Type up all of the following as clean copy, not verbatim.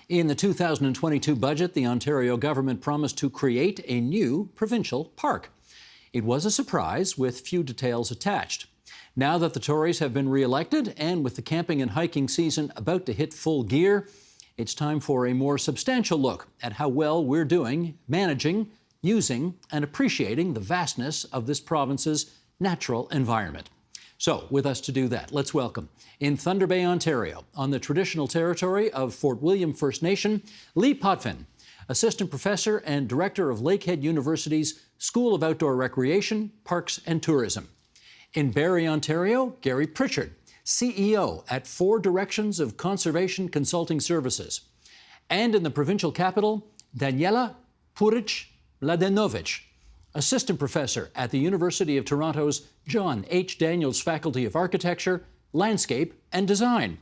In the 2022 budget, the Ontario government promised to create a new provincial park. It was a surprise with few details attached. Now that the Tories have been re-elected and with the camping and hiking season about to hit full gear, it's time for a more substantial look at how well we're doing managing, using and appreciating the vastness of this province's natural environment. So, with us to do that, let's welcome, in Thunder Bay, Ontario, on the traditional territory of Fort William First Nation, Lee Potvin, Assistant Professor and Director of Lakehead University's School of Outdoor Recreation, Parks and Tourism. In Barrie, Ontario, Gary Pritchard, CEO at 4 Directions of Conservation Consulting Services. And in the provincial capital, Daniela Puric-Mladenovic, Assistant Professor at the University of Toronto's John H. Daniels Faculty of Architecture, Landscape and Design.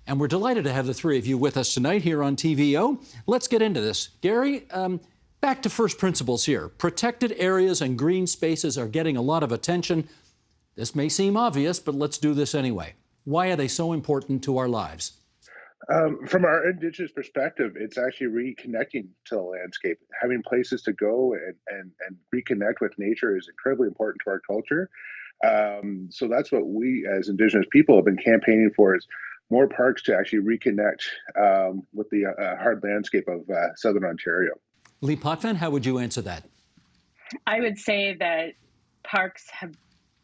And we're delighted to have the three of you with us tonight here on TVO. Let's get into this. Gary, back to first principles here. Protected areas and green spaces are getting a lot of attention. This may seem obvious, but let's do this anyway. Why are they so important to our lives? From our Indigenous perspective, it's actually reconnecting to the landscape. Having places to go and reconnect with nature is incredibly important to our culture. So that's what we as Indigenous people have been campaigning for, is more parks to actually reconnect with the hard landscape of Southern Ontario. Lee Potvin, how would you answer that? I would say that parks have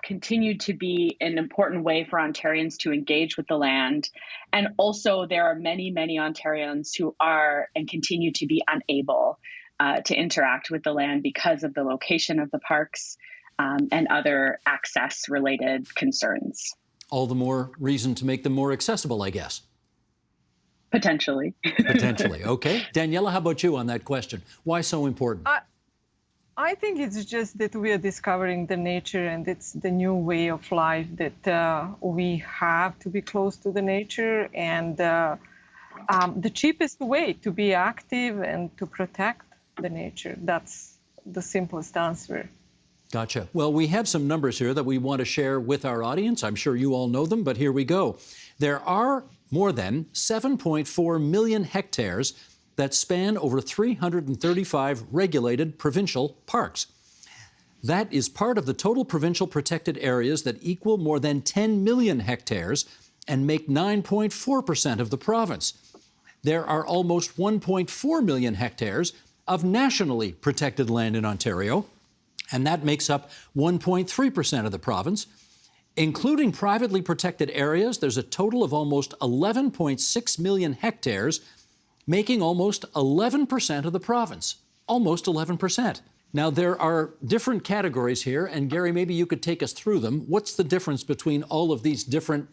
continued to be an important way for Ontarians to engage with the land. And also there are many, many Ontarians who are and continue to be unable to interact with the land because of the location of the parks and other access-related concerns. All the more reason to make them more accessible, I guess. Potentially. Potentially. Okay. Daniela, how about you on that question? Why so important? I think it's just that we are discovering the nature, and it's the new way of life that we have to be close to the nature, and the cheapest way to be active and to protect the nature. That's the simplest answer. Gotcha. Well, we have some numbers here that we want to share with our audience. I'm sure you all know them, but here we go. There are more than 7.4 million hectares that span over 335 regulated provincial parks. That is part of the total provincial protected areas that equal more than 10 million hectares and make 9.4% of the province. There are almost 1.4 million hectares of nationally protected land in Ontario, and that makes up 1.3% of the province. Including privately protected areas, there's a total of almost 11.6 million hectares, making almost 11% of the province. Almost 11%. Now, there are different categories here, and Gary, maybe you could take us through them. What's the difference between all of these different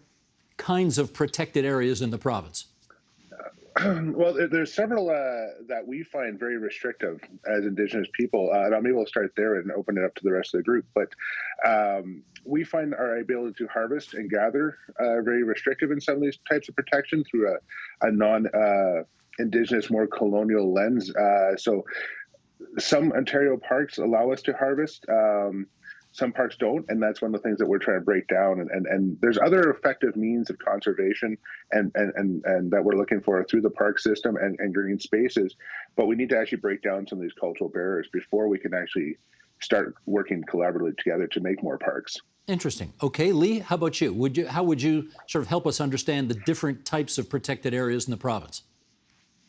kinds of protected areas in the province? Well, there's several that we find very restrictive as Indigenous people, and I'm able to start there and open it up to the rest of the group. But we find our ability to harvest and gather very restrictive in some of these types of protection through a non-Indigenous, more colonial lens. So some Ontario parks allow us to harvest. Some parks don't, and that's one of the things that we're trying to break down. And there's other effective means of conservation and that we're looking for through the park system and green spaces. But we need to actually break down some of these cultural barriers before we can actually start working collaboratively together to make more parks. Interesting. Okay, Lee, how about you? How would you sort of help us understand the different types of protected areas in the province?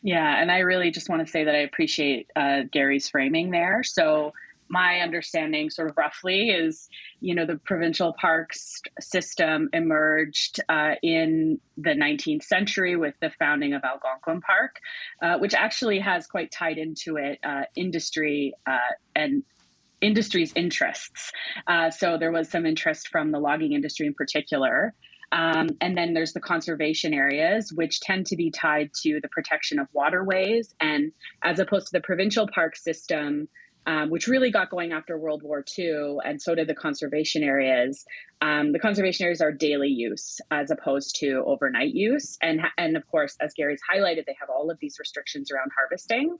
Yeah, and I really just want to say that I appreciate Gary's framing there. So my understanding sort of roughly is, the provincial parks system emerged in the 19th century with the founding of Algonquin Park, which actually has quite tied into it industry and industry's interests. So there was some interest from the logging industry in particular. And then there's the conservation areas, which tend to be tied to the protection of waterways. And as opposed to the provincial park system, which really got going after World War II, and so did the conservation areas. The conservation areas are daily use as opposed to overnight use. And of course, as Gary's highlighted, they have all of these restrictions around harvesting.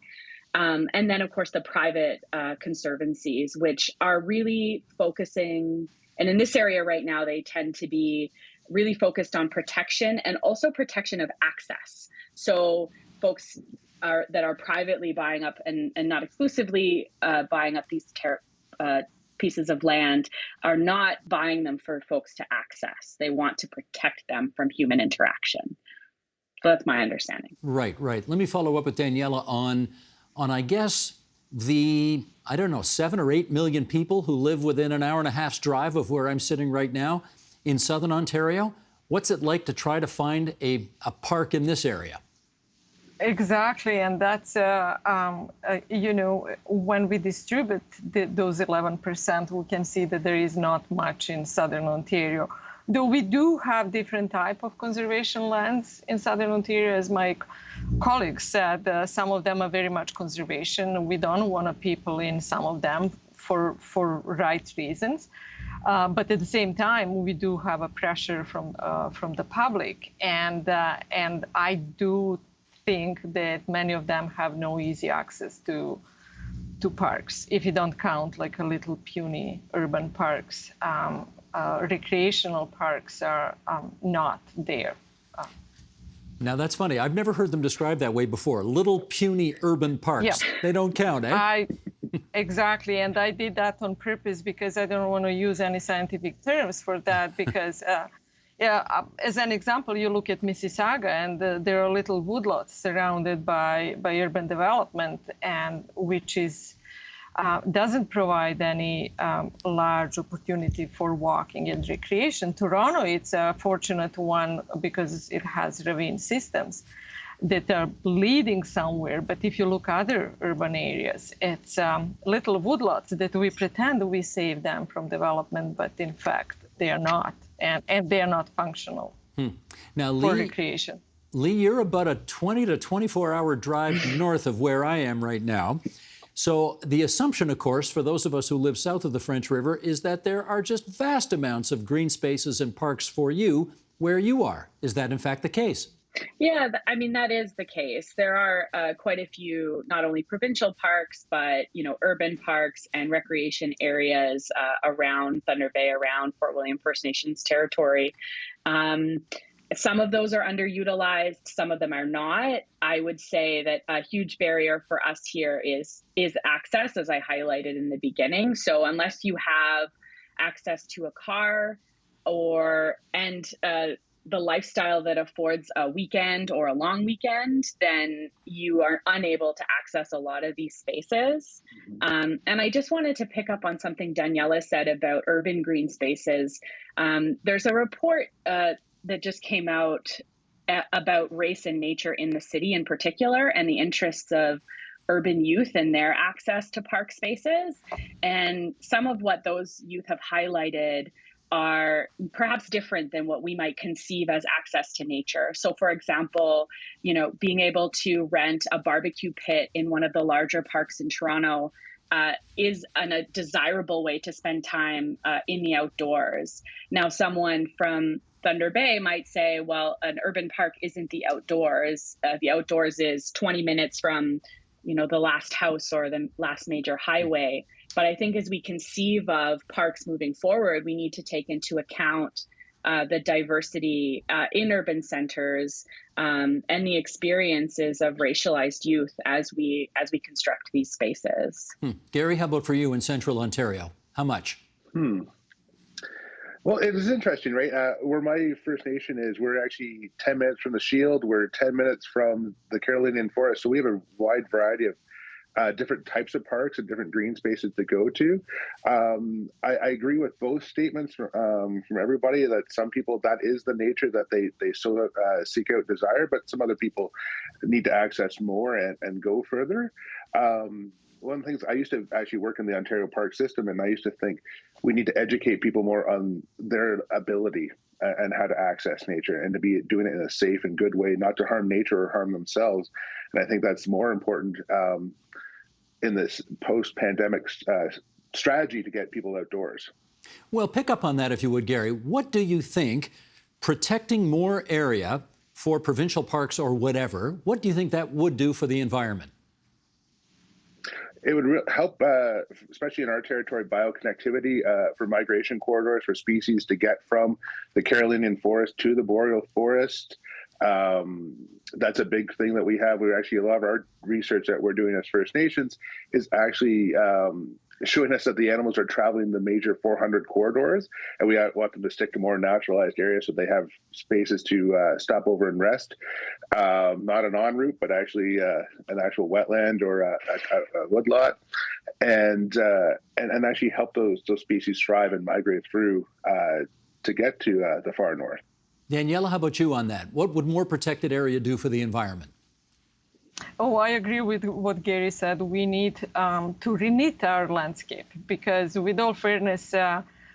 And then, of course, the private conservancies, which are really focusing, and in this area right now, they tend to be really focused on protection and also protection of access. So folks that are privately buying up and not exclusively buying up these pieces of land are not buying them for folks to access. They want to protect them from human interaction. So that's my understanding. Right, right. Let me follow up with Daniela on I guess, the, I don't know, 7 or 8 million people who live within an hour and a half's drive of where I'm sitting right now in southern Ontario. What's it like to try to find a park in this area? Exactly, and that's, you know, when we distribute those 11%, we can see that there is not much in southern Ontario. Though we do have different type of conservation lands in southern Ontario, as my colleagues said, some of them are very much conservation. We don't want people in some of them for right reasons. But at the same time, we do have a pressure from the public, and I do think that many of them have no easy access to parks. If you don't count like a little puny urban parks, recreational parks are not there. Now that's funny. I've never heard them described that way before. Little puny urban parks. Yeah. They don't count, eh? Exactly, and I did that on purpose because I don't want to use any scientific terms for that because as an example, you look at Mississauga and there are little woodlots surrounded by urban development, and which is doesn't provide any large opportunity for walking and recreation. Toronto, it's a fortunate one because it has ravine systems that are leading somewhere. But if you look at other urban areas, it's little woodlots that we pretend we save them from development, but in fact, they are not. And they are not functional Now, for Lee, recreation. Lee, you're about a 20 to 24-hour drive north of where I am right now. So the assumption, of course, for those of us who live south of the French River is that there are just vast amounts of green spaces and parks for you where you are. Is that in fact the case? Yeah, I mean, that is the case. There are quite a few, not only provincial parks, but, you know, urban parks and recreation areas around Thunder Bay, around Fort William First Nations territory. Some of those are underutilized. Some of them are not. I would say that a huge barrier for us here is access, as I highlighted in the beginning. So unless you have access to a car and the lifestyle that affords a weekend or a long weekend, then you are unable to access a lot of these spaces. And I just wanted to pick up on something Daniela said about urban green spaces. There's a report that just came out about race and nature in the city in particular, and the interests of urban youth and their access to park spaces. And some of what those youth have highlighted are perhaps different than what we might conceive as access to nature. So for example, you know, being able to rent a barbecue pit in one of the larger parks in Toronto is a desirable way to spend time in the outdoors. Now, someone from Thunder Bay might say, well, an urban park isn't the outdoors. The outdoors is 20 minutes from, you know, the last house or the last major highway. But I think as we conceive of parks moving forward, we need to take into account the diversity in urban centers and the experiences of racialized youth as we construct these spaces. Gary, how about for you in central Ontario? How much? Well, it is interesting, right? Where my First Nation is, we're actually 10 minutes from the Shield. We're 10 minutes from the Carolinian Forest. So we have a wide variety of different types of parks and different green spaces to go to. I agree with both statements from everybody that some people, that is the nature that they so seek out, desire, but some other people need to access more and go further. One of the things, I used to actually work in the Ontario park system, and I used to think we need to educate people more on their ability and how to access nature and to be doing it in a safe and good way, not to harm nature or harm themselves. And I think that's more important in this post-pandemic strategy to get people outdoors. Well, pick up on that if you would, Gary. What do you think protecting more area for provincial parks or whatever, what do you think that would do for the environment? It would help, especially in our territory, bioconnectivity for migration corridors for species to get from the Carolinian forest to the boreal forest. That's a big thing that we have. We're actually, a lot of our research that we're doing as First Nations is actually showing us that the animals are traveling the major 400 corridors, and we want them to stick to more naturalized areas so they have spaces to stop over and rest. Not an en route, but actually an actual wetland or a woodlot, and actually help those species thrive and migrate through to get to the far north. Daniela, how about you on that? What would more protected area do for the environment? Oh, I agree with what Gary said. We need to reknit our landscape because, with all fairness,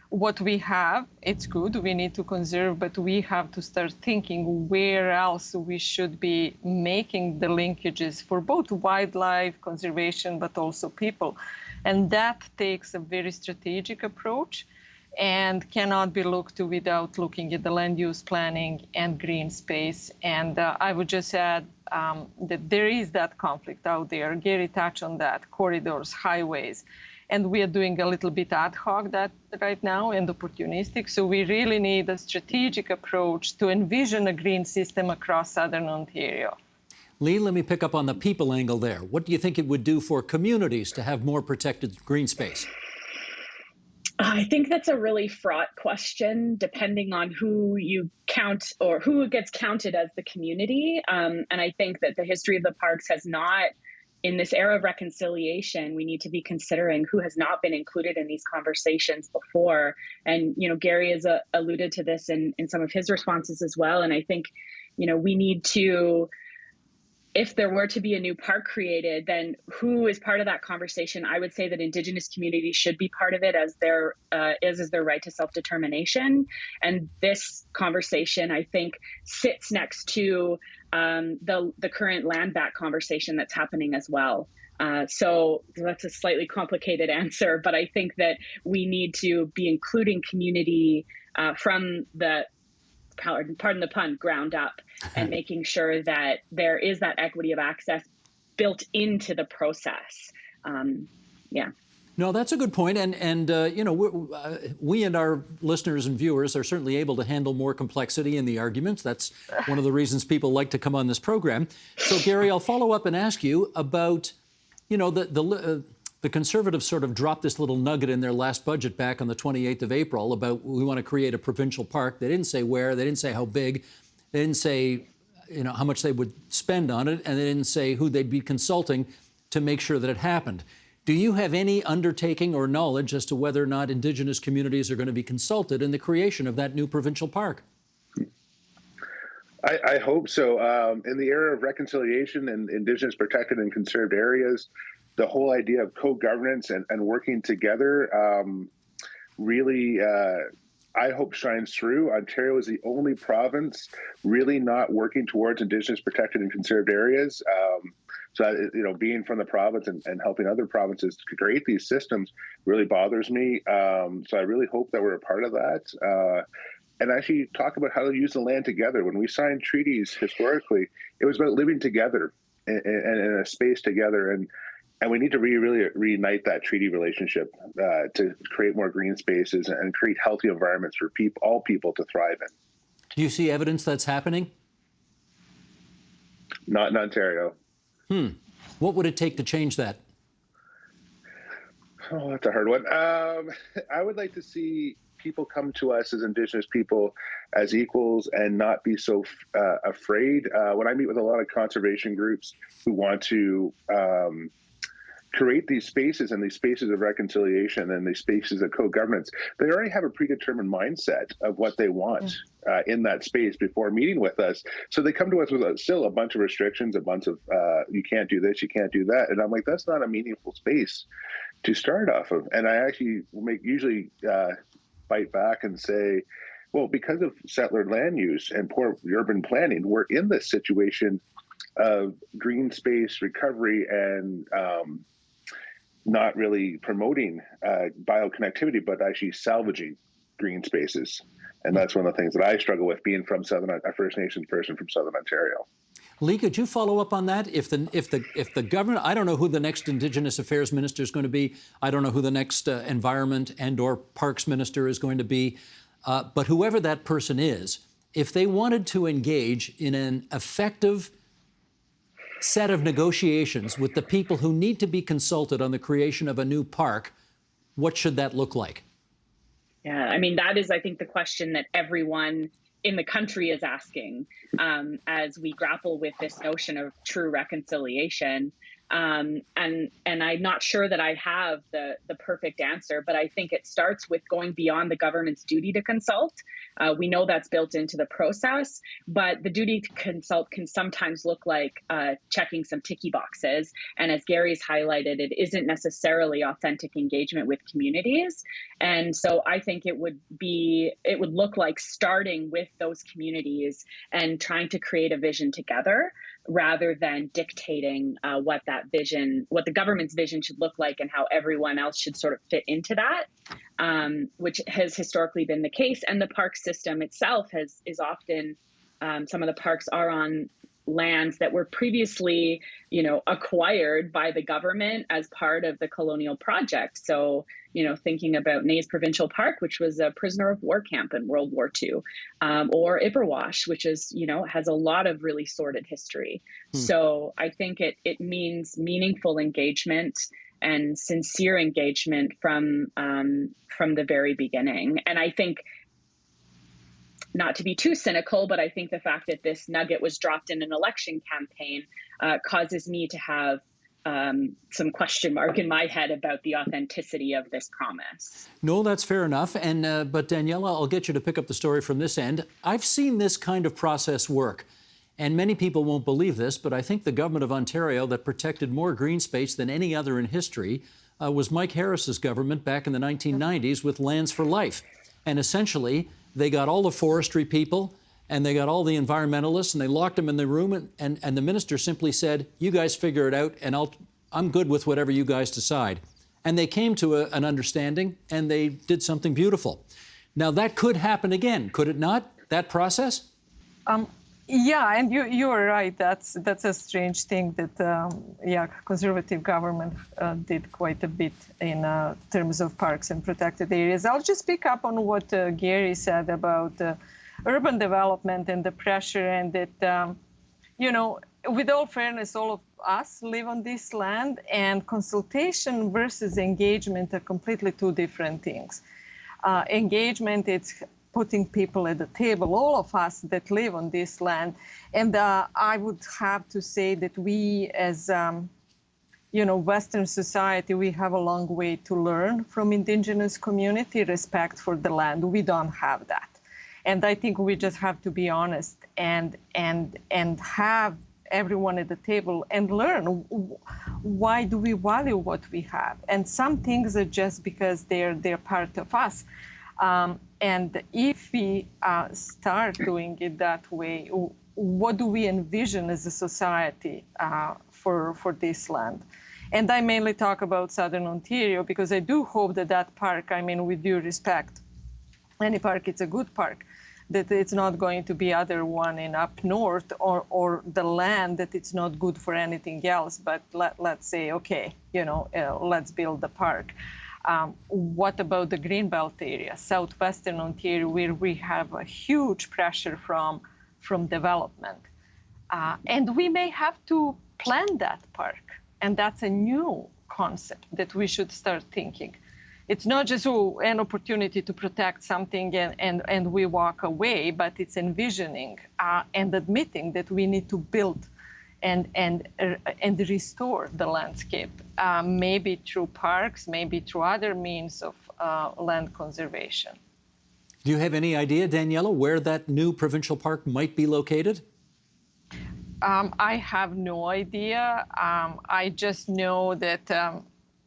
what we have, it's good. We need to conserve, but we have to start thinking where else we should be making the linkages for both wildlife conservation, but also people. And that takes a very strategic approach and cannot be looked to without looking at the land use planning and green space. And I would just add that there is that conflict out there. Gary touched on that, corridors, highways. And we are doing a little bit ad hoc that right now and opportunistic. So we really need a strategic approach to envision a green system across southern Ontario. Lee, let me pick up on the people angle there. What do you think it would do for communities to have more protected green space? I think that's a really fraught question, depending on who you count or who gets counted as the community. And I think that the history of the parks has not, in this era of reconciliation, we need to be considering who has not been included in these conversations before. And, Gary has alluded to this in some of his responses as well. And I think, we need to, if there were to be a new park created, then who is part of that conversation? I would say that Indigenous communities should be part of it, as their right to self-determination. And this conversation, I think, sits next to the current land back conversation that's happening as well. So that's a slightly complicated answer, but I think that we need to be including community from the, pardon the pun, ground up, and making sure that there is that equity of access built into the process. No, that's a good point. And we and our listeners and viewers are certainly able to handle more complexity in the arguments. That's one of the reasons people like to come on this program. So, Gary, I'll follow up and ask you about, the Conservatives sort of dropped this little nugget in their last budget back on the 28th of April about we want to create a provincial park. They didn't say where, they didn't say how big, they didn't say how much they would spend on it, and they didn't say who they'd be consulting to make sure that it happened. Do you have any undertaking or knowledge as to whether or not Indigenous communities are going to be consulted in the creation of that new provincial park? I hope so. In the era of reconciliation and Indigenous protected and conserved areas, the whole idea of co-governance and working together really, I hope, shines through. Ontario is the only province really not working towards Indigenous protected and conserved areas. So, being from the province and helping other provinces to create these systems really bothers me. So I really hope that we're a part of that. And actually talk about how to use the land together. When we signed treaties historically, it was about living together in a space together. And we need to really reunite that treaty relationship to create more green spaces and create healthy environments for all people to thrive in. Do you see evidence that's happening? Not in Ontario. What would it take to change that? Oh, that's a hard one. I would like to see people come to us as Indigenous people as equals and not be so afraid. When I meet with a lot of conservation groups who want to create these spaces and these spaces of reconciliation and these spaces of co-governance, they already have a predetermined mindset of what they want in that space before meeting with us. So they come to us with still a bunch of restrictions, a bunch of you can't do this, you can't do that. And I'm like, that's not a meaningful space to start off of. And I actually usually bite back and say, well, because of settler land use and poor urban planning, we're in this situation of green space recovery and not really promoting bioconnectivity, but actually salvaging green spaces. And that's one of the things that I struggle with, being from a First Nations person from Southern Ontario. Lee, could you follow up on that? If the government, I don't know who the next Indigenous Affairs Minister is going to be. I don't know who the next Environment and/or Parks Minister is going to be. But whoever that person is, if they wanted to engage in an effective set of negotiations with the people who need to be consulted on the creation of a new park, what should that look like? Yeah, I mean, that is, I think, the question that everyone in the country is asking as we grapple with this notion of true reconciliation. And I'm not sure that I have the perfect answer, but I think it starts with going beyond the government's duty to consult. We know that's built into the process, but the duty to consult can sometimes look like checking some ticky boxes. And as Gary's highlighted, it isn't necessarily authentic engagement with communities. And so I think it would look like starting with those communities and trying to create a vision together, rather than dictating what the government's vision should look like and how everyone else should sort of fit into that, which has historically been the case. And the park system itself is often, some of the parks are on lands that were previously, acquired by the government as part of the colonial project. So, thinking about Nays Provincial Park, which was a prisoner of war camp in World War II, or Ipperwash, which is, has a lot of really sordid history. So I think it means meaningful engagement and sincere engagement from the very beginning. And I think, not to be too cynical, but I think the fact that this nugget was dropped in an election campaign causes me to have some question mark in my head about the authenticity of this promise. No, that's fair enough. And but Daniela, I'll get you to pick up the story from this end. I've seen this kind of process work, and many people won't believe this, but I think the government of Ontario that protected more green space than any other in history was Mike Harris's government back in the 1990s with Lands for Life. And essentially, they got all the forestry people and they got all the environmentalists and they locked them in the room, and the minister simply said, you guys figure it out and I'm good with whatever you guys decide. And they came to an understanding and they did something beautiful. Now that could happen again, could it not, that process? Yeah, and you are right. That's a strange thing that conservative government did quite a bit in terms of parks and protected areas. I'll just pick up on what Gary said about urban development and the pressure, and that with all fairness, all of us live on this land, and consultation versus engagement are completely two different things. Engagement, it's putting people at the table, all of us that live on this land. And I would have to say that we as, Western society, we have a long way to learn from Indigenous community, respect for the land. We don't have that. And I think we just have to be honest and have everyone at the table and learn why do we value what we have. And some things are just because they're part of us. And if we start doing it that way, what do we envision as a society for this land? And I mainly talk about Southern Ontario because I do hope that park, with due respect, any park, it's a good park, that it's not going to be other one in up north or the land that it's not good for anything else, but let's say, okay, let's build the park. What about the Greenbelt area, southwestern Ontario, where we have a huge pressure from development? And we may have to plan that park. And that's a new concept that we should start thinking. It's not just an opportunity to protect something and we walk away, but it's envisioning and admitting that we need to build and restore the landscape, maybe through parks, maybe through other means of land conservation. Do you have any idea, Daniela, where that new provincial park might be located? I have no idea. I just know that,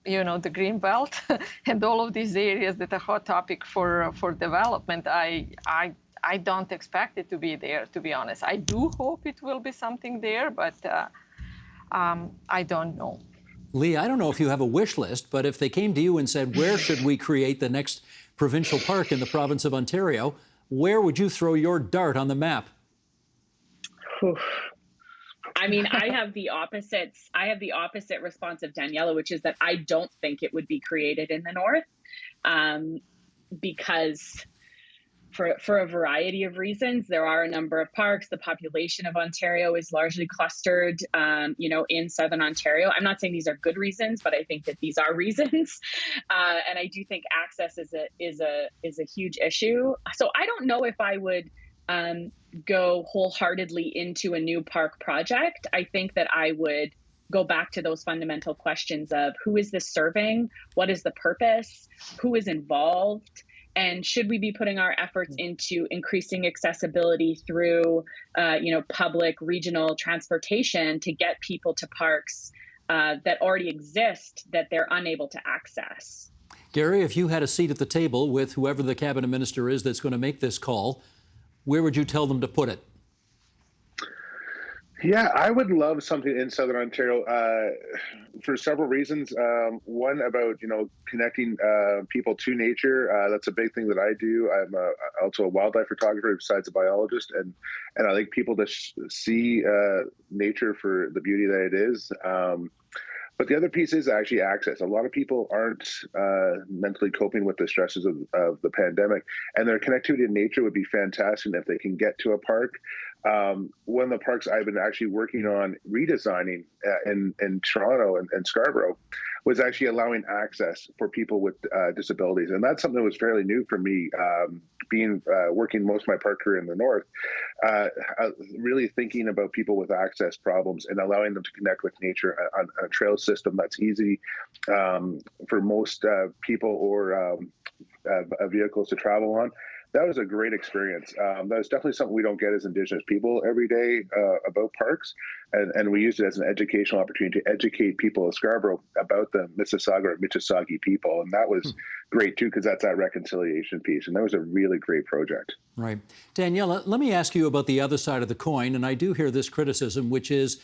the Greenbelt and all of these areas that are hot topic for development, I don't expect it to be there, to be honest. I do hope it will be something there, but I don't know. Lee, I don't know if you have a wish list, but if they came to you and said, where should we create the next provincial park in the province of Ontario, where would you throw your dart on the map? I have the opposite response of Daniela, which is that I don't think it would be created in the north, because for a variety of reasons. There are a number of parks. The population of Ontario is largely clustered, in Southern Ontario. I'm not saying these are good reasons, but I think that these are reasons, and I do think access is a huge issue. So I don't know if I would go wholeheartedly into a new park project. I think that I would go back to those fundamental questions of who is this serving, what is the purpose, who is involved. And should we be putting our efforts into increasing accessibility through, public regional transportation to get people to parks that already exist that they're unable to access? Gary, if you had a seat at the table with whoever the cabinet minister is that's going to make this call, where would you tell them to put it? Yeah, I would love something in Southern Ontario for several reasons. One, about connecting people to nature. That's a big thing that I do. I'm also a wildlife photographer besides a biologist, and I like people to see nature for the beauty that it is. But the other piece is actually access. A lot of people aren't mentally coping with the stresses of the pandemic, and their connectivity to nature would be fantastic if they can get to a park. One of the parks I've been actually working on redesigning in Toronto and Scarborough was actually allowing access for people with disabilities. And that's something that was fairly new for me, working most of my park career in the north, really thinking about people with access problems and allowing them to connect with nature on a trail system that's easy for most people or vehicles to travel on. That was a great experience. That was definitely something we don't get as Indigenous people every day about parks. And we used it as an educational opportunity to educate people of Scarborough about the Mississauga or Mississauga people. And that was great, too, because that's that reconciliation piece. And that was a really great project. Right. Daniela, let me ask you about the other side of the coin. And I do hear this criticism, which is,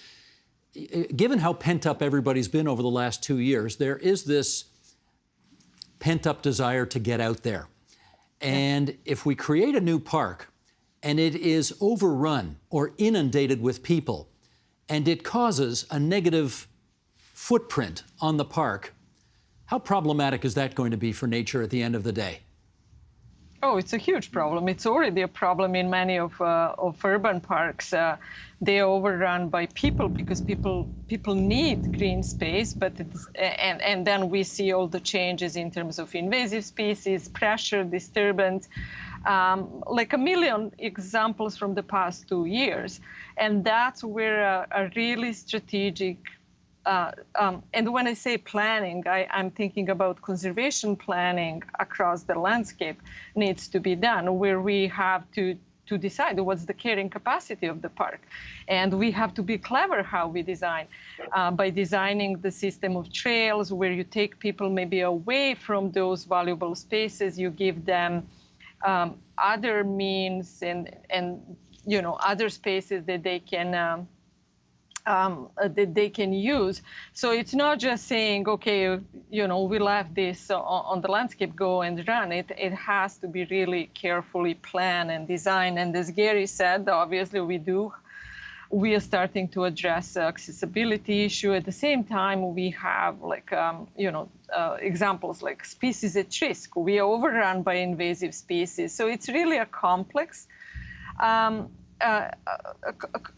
given how pent up everybody's been over the last 2 years, there is this pent up desire to get out there. And if we create a new park and it is overrun or inundated with people and it causes a negative footprint on the park, how problematic is that going to be for nature at the end of the day? Oh, it's a huge problem. It's already a problem in many of urban parks. They are overrun by people because people need green space, but and then we see all the changes in terms of invasive species, pressure, disturbance, like a million examples from the past 2 years, and that's where a really strategic. And when I say planning, I'm thinking about conservation planning across the landscape needs to be done, where we have to decide what's the carrying capacity of the park. And we have to be clever how we design, by designing the system of trails where you take people maybe away from those valuable spaces, you give them other means and other spaces that they can use. So it's not just saying, okay, we left this on the landscape, go and run it. It has to be really carefully planned and designed. And as Gary said, obviously we are starting to address the accessibility issue. At the same time, we have examples like species at risk. We are overrun by invasive species. So it's really a complex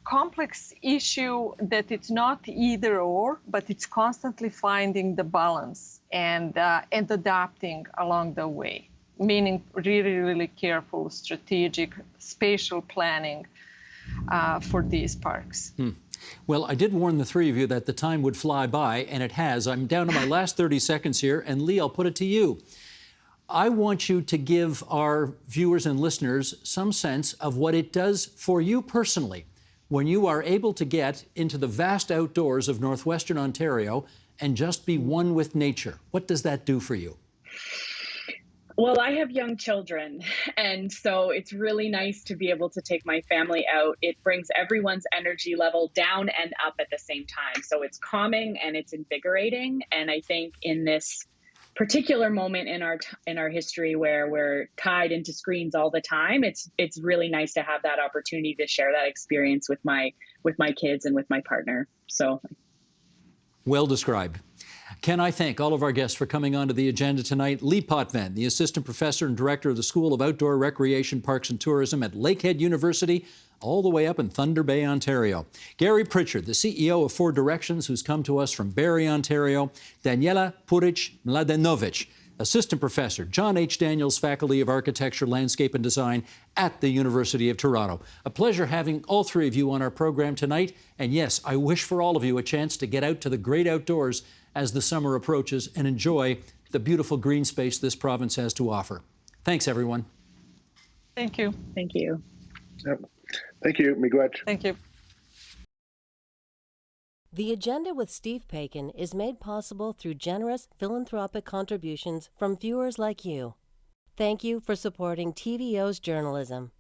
complex issue that it's not either or, but it's constantly finding the balance and adapting along the way, meaning really, really careful, strategic, spatial planning for these parks. Well, I did warn the three of you that the time would fly by, and it has. I'm down to my last 30 seconds here, and Lee, I'll put it to you. I want you to give our viewers and listeners some sense of what it does for you personally when you are able to get into the vast outdoors of northwestern Ontario and just be one with nature. What does that do for you? Well, I have young children, and so it's really nice to be able to take my family out. It brings everyone's energy level down and up at the same time. So it's calming and it's invigorating. And I think in this particular moment in our history where we're tied into screens all the time, it's really nice to have that opportunity to share that experience with my kids and with my partner. So well described. Can I thank all of our guests for coming onto the agenda tonight? Lee Potvin, the Assistant Professor and Director of the School of Outdoor Recreation, Parks and Tourism at Lakehead University, all the way up in Thunder Bay, Ontario. Gary Pritchard, the CEO of Four Directions, who's come to us from Barrie, Ontario. Daniela Puric-Mladenovic, Assistant Professor, John H. Daniels Faculty of Architecture, Landscape and Design at the University of Toronto. A pleasure having all three of you on our program tonight. And yes, I wish for all of you a chance to get out to the great outdoors as the summer approaches and enjoy the beautiful green space this province has to offer. Thanks, everyone. Thank you. Thank you. Yep. Thank you. Miigwech. Thank you. The Agenda with Steve Paikin is made possible through generous philanthropic contributions from viewers like you. Thank you for supporting TVO's journalism.